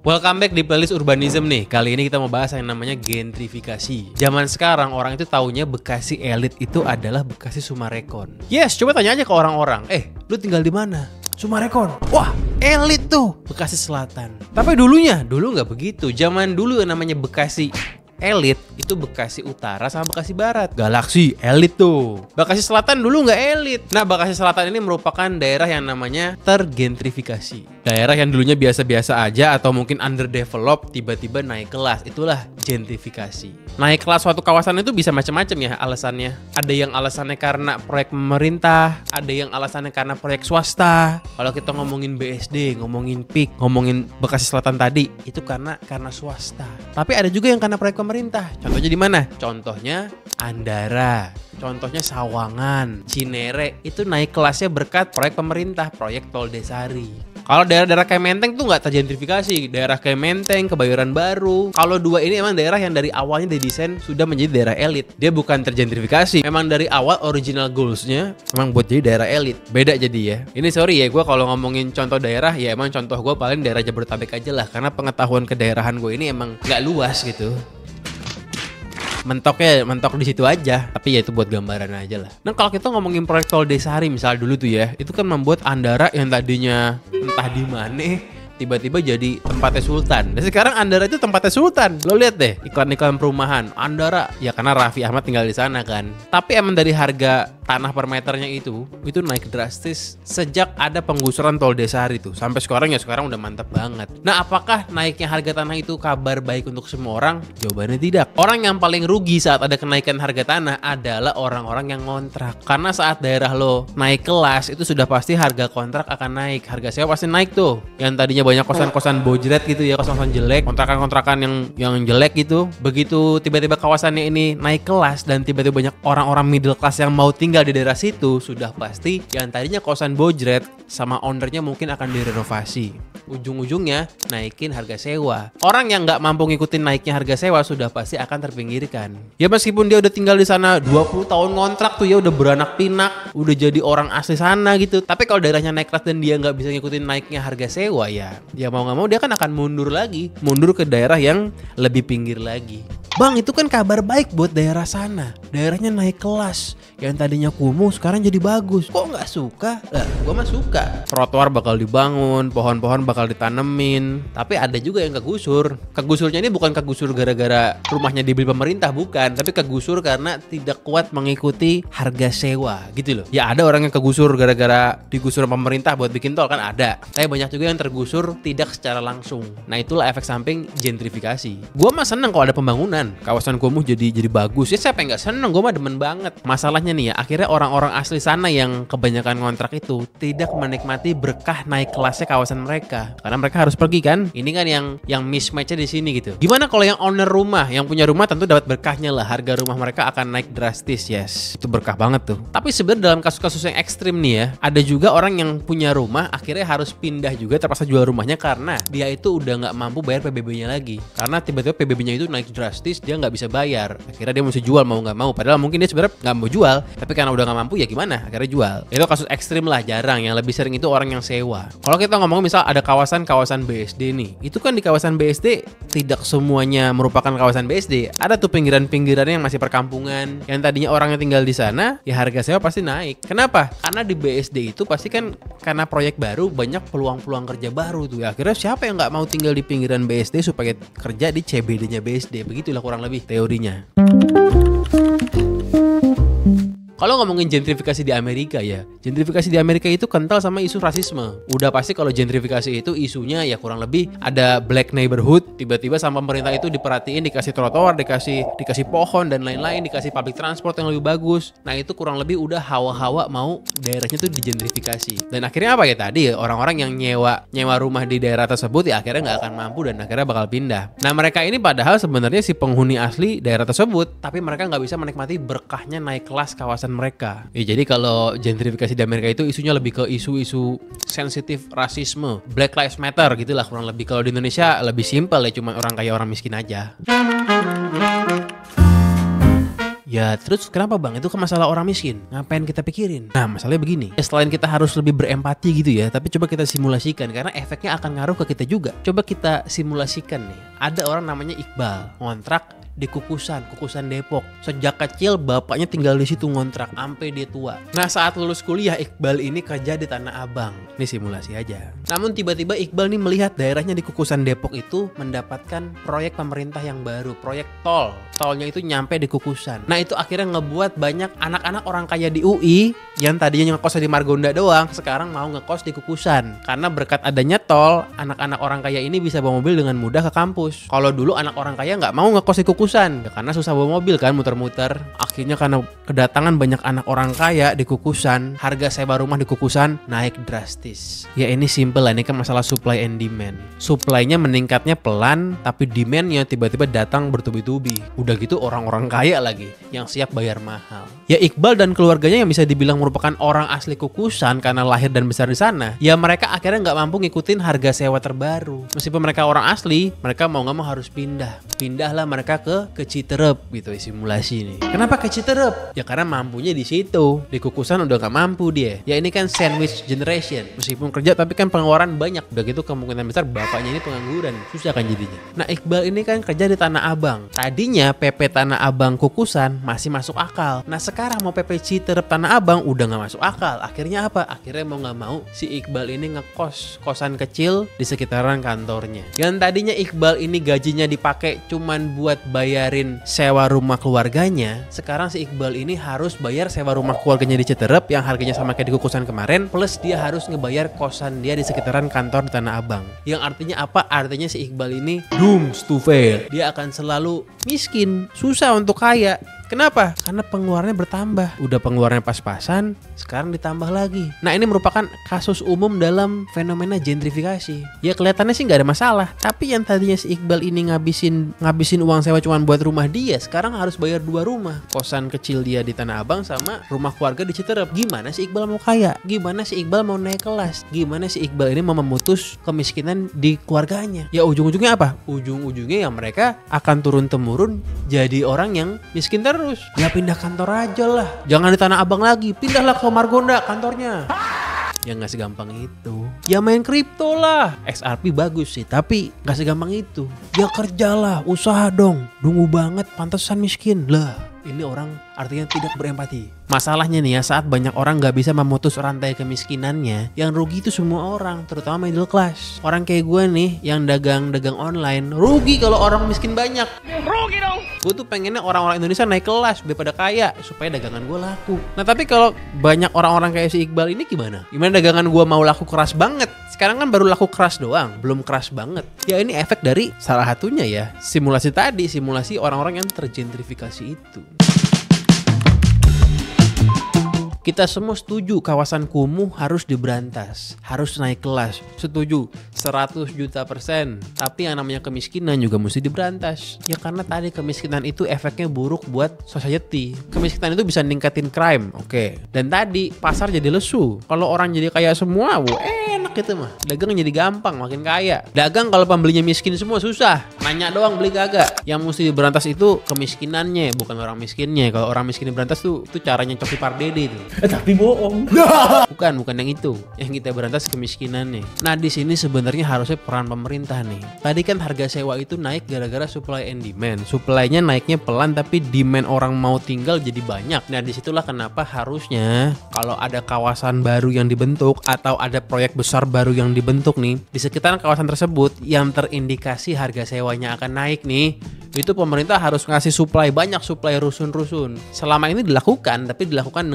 Welcome back di playlist Urbanism nih. Kali ini kita mau bahas yang namanya gentrifikasi. Zaman sekarang orang itu taunya Bekasi elit itu adalah Bekasi Sumarekon. Yes, coba tanya aja ke orang-orang. Lu tinggal di mana? Sumarekon. Wah, elit tuh, Bekasi Selatan. Tapi dulu nggak begitu. Zaman dulu yang namanya Bekasi elit itu Bekasi Utara sama Bekasi Barat. Galaksi elit tuh. Bekasi Selatan dulu nggak elit. Nah, Bekasi Selatan ini merupakan daerah yang namanya tergentrifikasi. Daerah yang dulunya biasa-biasa aja atau mungkin underdeveloped tiba-tiba naik kelas. Itulah gentrifikasi. Naik kelas suatu kawasan itu bisa macam-macam ya alasannya. Ada yang alasannya karena proyek pemerintah, ada yang alasannya karena proyek swasta. Kalau kita ngomongin BSD, ngomongin PIK, ngomongin Bekasi Selatan tadi, itu karena swasta. Tapi ada juga yang karena proyek pemerintah. Contohnya di mana? Contohnya Andara, contohnya Sawangan, Cinere, itu naik kelasnya berkat proyek pemerintah, proyek Tol Desari. Kalau daerah-daerah kayak Menteng tuh nggak tergentrifikasi. Daerah kayak Menteng, Kebayoran Baru. Kalau dua ini emang daerah yang dari awalnya didesain sudah menjadi daerah elit. Dia bukan tergentrifikasi. Memang dari awal original goals-nya memang buat jadi daerah elit. Beda jadi ya. Ini sorry ya, gue kalau ngomongin contoh daerah, ya emang contoh gue paling daerah Jabodetabek aja lah. Karena pengetahuan kedaerahan gue ini emang nggak luas gitu. Mentok di situ aja, tapi ya itu buat gambaran aja lah. Nah, kalau kita ngomongin proyek Tol Desari misal dulu tuh ya, itu kan membuat Andara yang tadinya entah di mana tiba-tiba jadi tempatnya Sultan. Dan sekarang Andara itu tempatnya Sultan. Lo lihat deh iklan-iklan perumahan Andara, ya karena Raffi Ahmad tinggal di sana kan. Tapi emang dari harga tanah per meternya itu naik drastis sejak ada penggusuran Tol Desari tuh. Sampai sekarang udah mantap banget. Nah, apakah naiknya harga tanah itu kabar baik untuk semua orang? Jawabannya tidak. Orang yang paling rugi saat ada kenaikan harga tanah adalah orang-orang yang ngontrak. Karena saat daerah lo naik kelas itu sudah pasti harga kontrak akan naik. Harga sewa pasti naik tuh. Yang tadinya banyak kosan-kosan bojret gitu ya, kosan-kosan jelek, kontrakan-kontrakan yang jelek gitu. Begitu tiba-tiba kawasannya ini naik kelas dan tiba-tiba banyak orang-orang middle class yang mau tinggal di daerah situ, sudah pasti yang tadinya kosan bojret sama ownernya mungkin akan direnovasi. Ujung-ujungnya naikin harga sewa. Orang yang nggak mampu ngikutin naiknya harga sewa sudah pasti akan terpinggirkan. Ya meskipun dia udah tinggal di sana 20 tahun kontrak tuh ya, udah beranak pinak, udah jadi orang asli sana gitu. Tapi kalau daerahnya naik kelas dan dia nggak bisa ngikutin naiknya harga sewa, ya mau nggak mau dia kan akan mundur ke daerah yang lebih pinggir lagi. Bang, itu kan kabar baik buat daerah sana. Daerahnya naik kelas. Yang tadinya kumuh sekarang jadi bagus. Kok nggak suka? Lah, gua mah suka. Trotoar bakal dibangun, pohon-pohon bakal ditanemin. Tapi ada juga yang kegusur. Kegusurnya ini bukan kegusur gara-gara rumahnya dibeli pemerintah, bukan. Tapi kegusur karena tidak kuat mengikuti harga sewa gitu loh. Ya ada orang yang kegusur gara-gara digusur pemerintah buat bikin tol, kan ada. Tapi banyak juga yang tergusur tidak secara langsung. Nah, itulah efek samping gentrifikasi. Gua mah seneng kalau ada pembangunan. Kawasan kumuh jadi bagus. Ya siapa yang nggak seneng? Gue mah demen banget. Masalahnya nih ya, akhirnya orang-orang asli sana yang kebanyakan kontrak itu tidak menikmati berkah naik kelasnya kawasan mereka. Karena mereka harus pergi kan. Ini kan yang mismatch-nya di sini gitu. Gimana kalau yang owner rumah, yang punya rumah tentu dapat berkahnya lah. Harga rumah mereka akan naik drastis, yes. Itu berkah banget tuh. Tapi sebenarnya dalam kasus-kasus yang ekstrim nih ya, ada juga orang yang punya rumah akhirnya harus pindah juga, terpaksa jual rumahnya karena dia itu udah nggak mampu bayar PBB-nya lagi. Karena tiba-tiba PBB-nya itu naik drastis, dia nggak bisa bayar. Akhirnya dia mesti jual mau nggak mau. Padahal mungkin dia sebenarnya nggak mau jual, tapi karena udah nggak mampu ya gimana? Akhirnya jual. Itu kasus ekstrim lah, jarang. Yang lebih sering itu orang yang sewa. Kalau kita ngomong misal ada kawasan BSD nih, itu kan di kawasan BSD tidak semuanya merupakan kawasan BSD. Ada tuh pinggiran-pinggirannya yang masih perkampungan, yang tadinya orangnya tinggal di sana, ya harga sewa pasti naik. Kenapa? Karena di BSD itu pasti kan karena proyek baru banyak peluang-peluang kerja baru tuh. Ya, akhirnya siapa yang nggak mau tinggal di pinggiran BSD supaya kerja di CBD-nya BSD? Begitulah kurang lebih teorinya. Kalau ngomongin gentrifikasi di Amerika ya, gentrifikasi di Amerika itu kental sama isu rasisme. Udah pasti kalau gentrifikasi itu isunya ya kurang lebih ada black neighborhood, tiba-tiba sama pemerintah itu diperhatiin, dikasih trotoar, dikasih pohon dan lain-lain, dikasih public transport yang lebih bagus. Nah, itu kurang lebih udah hawa-hawa mau daerahnya tuh digentrifikasi. Dan akhirnya apa ya tadi, orang-orang yang nyewa rumah di daerah tersebut ya akhirnya nggak akan mampu dan akhirnya bakal pindah. Nah, mereka ini padahal sebenarnya si penghuni asli daerah tersebut, tapi mereka nggak bisa menikmati berkahnya naik kelas kawasan mereka. Ya, jadi kalau gentrifikasi di Amerika itu isunya lebih ke isu-isu sensitif rasisme, Black Lives Matter gitulah kurang lebih. Kalau di Indonesia lebih simpel ya, cuma orang kaya orang miskin aja. Ya terus kenapa bang? Itu kan masalah orang miskin. Ngapain kita pikirin? Nah masalahnya begini. Ya, selain kita harus lebih berempati gitu ya, tapi coba kita simulasikan karena efeknya akan ngaruh ke kita juga. Coba kita simulasikan nih. Ada orang namanya Iqbal, ngontrak di Kukusan Depok. Sejak kecil bapaknya tinggal di situ ngontrak sampai dia tua. Nah saat lulus kuliah Iqbal ini kerja di Tanah Abang. Ini simulasi aja. Namun tiba-tiba Iqbal nih melihat daerahnya di Kukusan Depok itu mendapatkan proyek pemerintah yang baru, proyek tol. Tolnya itu nyampe di Kukusan. Nah itu akhirnya ngebuat banyak anak-anak orang kaya di UI yang tadinya ngekos di Margonda doang, sekarang mau ngekos di Kukusan. Karena berkat adanya tol, anak-anak orang kaya ini bisa bawa mobil dengan mudah ke kampus. Kalau dulu anak orang kaya nggak mau ngekos di Kukusan ya, karena susah bawa mobil kan, muter-muter. Akhirnya karena kedatangan banyak anak orang kaya di Kukusan, harga sewa rumah di Kukusan naik drastis. Ya ini simple lah, ini kan masalah supply and demand. Supply-nya meningkatnya pelan, tapi demand-nya tiba-tiba datang bertubi-tubi. Udah gitu orang-orang kaya lagi yang siap bayar mahal. Ya Iqbal dan keluarganya yang bisa dibilang merupakan orang asli Kukusan karena lahir dan besar di sana, ya mereka akhirnya nggak mampu ngikutin harga sewa terbaru. Meskipun mereka orang asli, mereka mau nggak mau harus pindahlah mereka ke Citerep gitu, simulasi nih. Kenapa ke Citerep? Ya karena mampunya di situ. Di Kukusan udah gak mampu dia. Ya ini kan sandwich generation. Meskipun kerja tapi kan pengeluaran banyak. Udah gitu kemungkinan besar bapaknya ini pengangguran. Susah kan jadinya. Nah Iqbal ini kan kerja di Tanah Abang. Tadinya PP Tanah Abang Kukusan masih masuk akal. Nah sekarang mau PP Citerep Tanah Abang udah gak masuk akal. Akhirnya apa? Akhirnya mau gak mau si Iqbal ini ngekos kosan kecil di sekitaran kantornya. Yang tadinya Iqbal ini gajinya dipakai cuman buat bayarin sewa rumah keluarganya, sekarang si Iqbal ini harus bayar sewa rumah keluarganya di Citerep yang harganya sama kayak di Kukusan kemarin, plus dia harus ngebayar kosan dia di sekitaran kantor di Tanah Abang. Yang artinya apa? Artinya si Iqbal ini dooms to fail. Dia akan selalu miskin, susah untuk kaya. Kenapa? Karena pengeluarannya bertambah. Udah pengeluarannya pas-pasan, sekarang ditambah lagi. Nah ini merupakan kasus umum dalam fenomena gentrifikasi. Ya kelihatannya sih nggak ada masalah. Tapi yang tadinya si Iqbal ini ngabisin uang sewa cuma buat rumah dia, sekarang harus bayar 2 rumah. Kosan kecil dia di Tanah Abang sama rumah keluarga di Citerep. Gimana si Iqbal mau kaya? Gimana si Iqbal mau naik kelas? Gimana si Iqbal ini mau memutus kemiskinan di keluarganya? Ya ujung-ujungnya apa? Ujung-ujungnya ya mereka akan turun-temurun jadi orang yang miskin terus. Ya pindah kantor aja lah. Jangan di Tanah Abang lagi, pindahlah ke Margonda kantornya. Ya nggak segampang itu. Ya main kripto lah. XRP bagus sih, tapi nggak segampang itu. Ya kerjalah, usaha dong. Dungu banget, pantesan miskin lah. Ini orang artinya tidak berempati. Masalahnya nih ya, saat banyak orang gak bisa memutus rantai kemiskinannya, yang rugi itu semua orang, terutama middle class. Orang kayak gue nih yang dagang online, rugi kalau orang miskin banyak. Rugi dong. Gue tuh pengennya orang-orang Indonesia naik kelas daripada kaya supaya dagangan gue laku. Nah tapi kalau banyak orang-orang kayak si Iqbal ini gimana? Gimana dagangan gue mau laku keras banget? Sekarang kan baru laku keras doang, belum keras banget. Ya ini efek dari salah satunya ya, simulasi tadi, simulasi orang-orang yang tergentrifikasi itu. Kita semua setuju kawasan kumuh harus diberantas, harus naik kelas. Setuju, 100 juta %. Tapi yang namanya kemiskinan juga mesti diberantas. Ya karena tadi kemiskinan itu efeknya buruk buat society. Kemiskinan itu bisa ningkatin crime, oke. Dan tadi pasar jadi lesu. Kalau orang jadi kaya semua, enak gitu mah. Dagang jadi gampang, makin kaya. Dagang kalau pembelinya miskin semua susah. Nanya doang beli kagak. Yang mesti diberantas itu kemiskinannya, bukan orang miskinnya. Kalau orang miskin diberantas tuh caranya Coki Pardede itu. Tapi bohong. Bukan yang itu. Yang kita berantas kemiskinannya. Nah, di sini sebenarnya harusnya peran pemerintah nih. Tadi kan harga sewa itu naik gara-gara supply and demand. Supply-nya naiknya pelan tapi demand orang mau tinggal jadi banyak. Nah, disitulah kenapa harusnya kalau ada kawasan baru yang dibentuk atau ada proyek besar baru yang dibentuk nih, di sekitaran kawasan tersebut yang terindikasi harga sewanya akan naik nih, itu pemerintah harus ngasih banyak supply rusun-rusun. Selama ini dilakukan, tapi dilakukan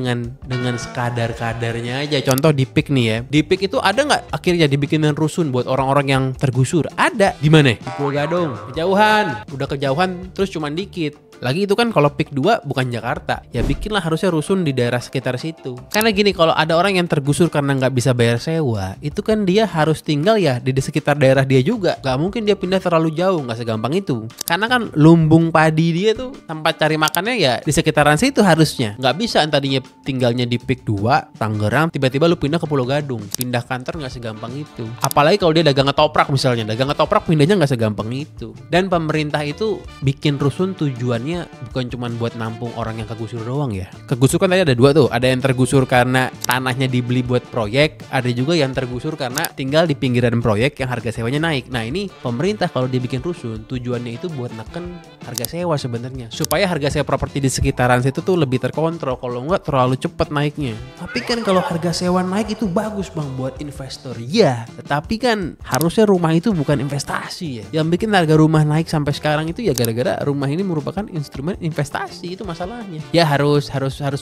dengan sekadar-kadarnya aja. Contoh di PIK nih ya. Di PIK itu ada nggak akhirnya dibikinin rusun buat orang-orang yang tergusur? Ada. Di mana? Di Pulau Gadung. Kejauhan. Udah kejauhan terus cuman dikit. Lagi itu kan kalau PIK 2 bukan Jakarta. Ya bikinlah harusnya rusun di daerah sekitar situ. Karena gini, kalau ada orang yang tergusur karena nggak bisa bayar sewa, itu kan dia harus tinggal ya di sekitar daerah dia juga. Nggak mungkin dia pindah terlalu jauh, nggak segampang itu. Karena kan kan lumbung padi dia tuh tempat cari makannya ya di sekitaran situ harusnya. Nggak bisa tadinya tinggalnya di Pik 2 Tangerang, tiba-tiba lu pindah ke Pulau Gadung. Pindah kantor nggak segampang itu. Apalagi kalau dia dagang ketoprak misalnya, dagang ketoprak pindahnya nggak segampang itu. Dan pemerintah itu bikin rusun tujuannya bukan cuma buat nampung orang yang kegusur doang ya. Kegusur kan tadi ada dua tuh, ada yang tergusur karena tanahnya dibeli buat proyek, ada juga yang tergusur karena tinggal di pinggiran proyek yang harga sewanya naik. Nah ini pemerintah kalau dia bikin rusun tujuannya itu buat neken harga sewa sebenarnya, supaya harga sewa properti di sekitaran situ tuh lebih terkontrol, kalau nggak terlalu cepat naiknya. Tapi kan kalau harga sewa naik itu bagus bang buat investor ya, tetapi kan harusnya rumah itu bukan investasi ya. Yang bikin harga rumah naik sampai sekarang itu ya gara-gara rumah ini merupakan instrumen investasi, itu masalahnya. Ya harus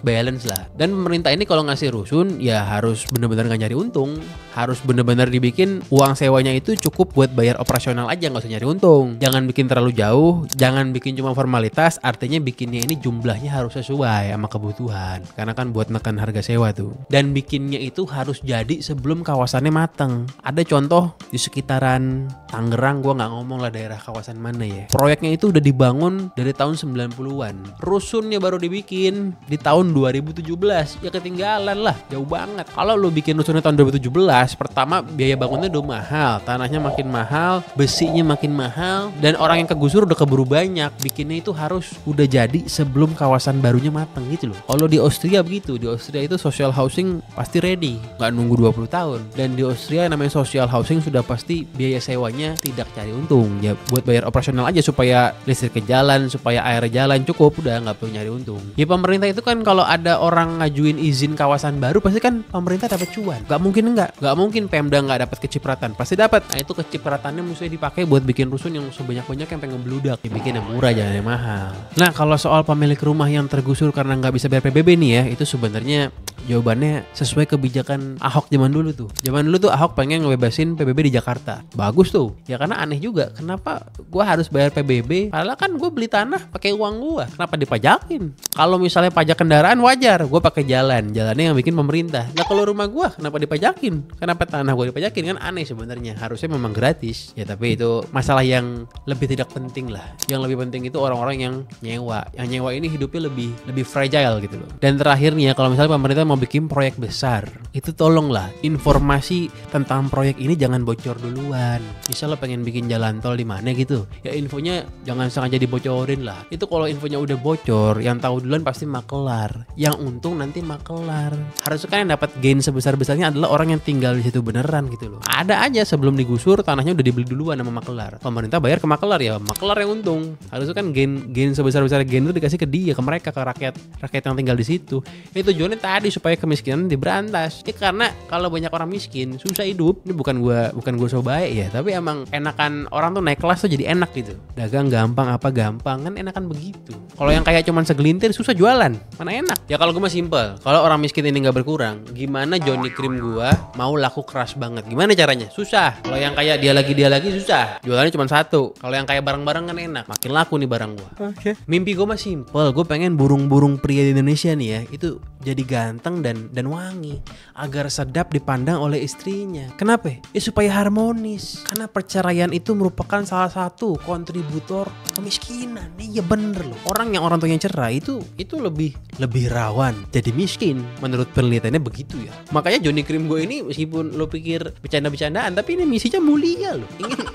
balance lah. Dan pemerintah ini kalau ngasih rusun ya harus benar-benar nggak nyari untung, harus benar-benar dibikin uang sewanya itu cukup buat bayar operasional aja, nggak usah nyari untung. Jangan bikin terlalu jauh, jangan bikin cuma formalitas, artinya bikinnya ini jumlahnya harus sesuai sama kebutuhan, karena kan buat nekan harga sewa tuh. Dan bikinnya itu harus jadi sebelum kawasannya mateng. Ada contoh di sekitaran Tangerang, gua nggak ngomong lah daerah kawasan mana ya, proyeknya itu udah dibangun dari tahun 90-an, rusunnya baru dibikin di tahun 2017, ya ketinggalan lah, jauh banget. Kalau lu bikin rusunnya tahun 2017, pertama biaya bangunnya udah mahal, tanahnya makin mahal, besinya makin mahal, dan orang yang kegusur udah keburu banyak. Bikinnya itu harus udah jadi sebelum kawasan barunya mateng gitu loh. Kalau di Austria begitu, di Austria itu social housing pasti ready, nggak nunggu 20 tahun. Dan di Austria namanya social housing sudah pasti biaya sewanya tidak cari untung, ya buat bayar operasional aja supaya listrik ke jalan, supaya air jalan cukup, udah nggak perlu nyari untung. Ya pemerintah itu kan kalau ada orang ngajuin izin kawasan baru pasti kan pemerintah dapat cuan. Nggak mungkin Pemda nggak dapat kecipratan, pasti dapat. Nah itu kecipratannya mesti dipakai buat bikin rusun yang sebanyak-banyak yang pengen beludak, dibikin yang murah jangan yang mahal. Nah kalau soal pemilik rumah yang tergusur karena nggak bisa bayar PBB nih ya, itu sebenarnya jawabannya sesuai kebijakan Ahok zaman dulu tuh. Zaman dulu tuh Ahok pengen ngebebasin PBB di Jakarta. Bagus tuh. Ya karena aneh juga, kenapa gua harus bayar PBB? Padahal kan gua beli tanah pakai uang gua. Kenapa dipajakin? Kalau misalnya pajak kendaraan wajar, gua pakai jalannya yang bikin pemerintah. Nah kalau rumah gua kenapa dipajakin? Kenapa tanah gua dipajakin? Kan aneh sebenarnya. Harusnya memang gratis. Ya tapi itu masalah yang lebih tidak penting lah. Yang lebih penting itu orang-orang yang nyewa. Yang nyewa ini hidupnya lebih fragile gitu loh. Dan terakhir nih ya, kalau misalnya pemerintah mau bikin proyek besar, itu tolonglah informasi tentang proyek ini jangan bocor duluan. Misal lo pengen bikin jalan tol di mana gitu, ya infonya jangan sengaja dibocorin lah. Itu kalau infonya udah bocor, yang tahu duluan pasti makelar, yang untung nanti makelar. Harusnya kan yang dapat gain sebesar-besarnya adalah orang yang tinggal di situ beneran gitu loh. Ada aja sebelum digusur tanahnya udah dibeli duluan sama makelar. Pemerintah bayar ke makelar, ya makelar yang untung. Harusnya kan gain sebesar-besar gain itu dikasih ke dia, ke mereka, ke rakyat yang tinggal di situ. Itu tujuannya tadi supaya kemiskinan diberantas. Ya karena kalau banyak orang miskin susah hidup. Ini bukan gua so baik ya, tapi emang enakan orang tuh naik kelas tuh jadi enak gitu. Dagang gampang, apa gampang, kan enakan begitu. Kalau yang kayak cuman segelintir susah jualan, mana enak. Ya kalau gua mah simple. Kalau orang miskin ini nggak berkurang, gimana Johnny Cream gua mau laku keras banget? Gimana caranya? Susah. Kalau yang kayak dia lagi susah. Jualannya cuma satu. Kalau yang kayak barang-barang kan enak, makin laku nih barang gua. Oke. Mimpi gua mah simple. Gua pengen burung-burung pria di Indonesia nih ya, itu jadi ganteng dan wangi, agar sedap dipandang oleh istrinya. Kenapa? Ya supaya harmonis. Karena perceraian itu merupakan salah satu kontributor kemiskinan. Iya bener loh. Orang tuanya cerai itu lebih rawan jadi miskin. Menurut penelitiannya begitu ya. Makanya Johnny Cream gue ini meskipun lo pikir bercanda-bercandaan, tapi ini misinya mulia loh.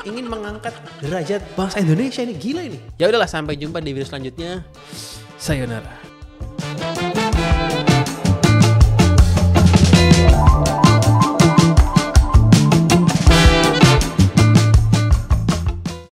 Ingin mengangkat derajat bangsa Indonesia ini, gila ini. Ya udahlah, sampai jumpa di video selanjutnya. Sayonara.